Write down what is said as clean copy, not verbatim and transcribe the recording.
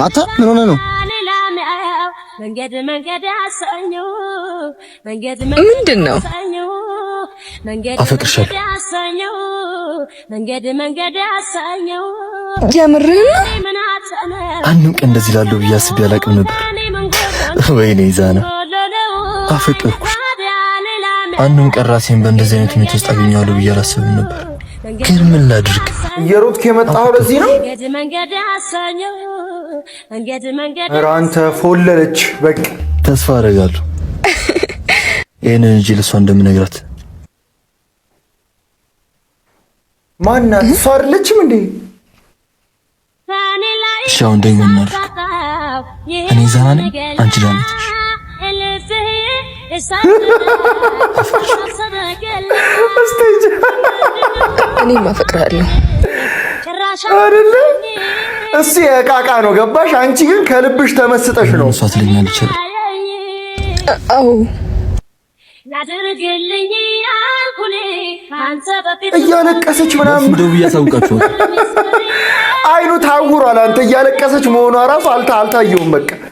አታ ምን ሆነ ነው? ምንድን ነው? አፈቅርሻለሁ። የምርህን? አንድም ቀን እንደዚህ ላለው ብዬ አስቤ አላውቅም ነበር። ወይኔ ዛና አፈቅርኩሽ። አንድም ቀን ራሴን በእንደዚህ አይነት ሁኔታ ውስጥ አገኘዋለሁ ብዬ አላስብም ነበር። ግን ምን ላድርግ? እየሮጥክ የመጣኸው ለዚህ ነው? ኧረ አንተ ፎለለች። በቃ ተስፋ አደርጋለሁ ይሄንን እንጂ ለሷ እንደምነግራት። ማናት? እሷ አይደለችም እንዴ? እሺ አሁን ደግሞ እናድርግ። እኔ ዛና ነኝ፣ አንቺ ዳና ነሽ። እኔም አፈቅርሃለሁ አይደለ? እሱ የቃቃ ነው ገባሽ? አንቺ ግን ከልብሽ ተመስጠሽ ነው። እሷ ትለኛለች። አዎ እያለቀሰች ምናምን ደው እያሳውቃችሁ አይኑ ታውሯል። አንተ እያለቀሰች መሆኗ ራሱ አልታየውም በቃ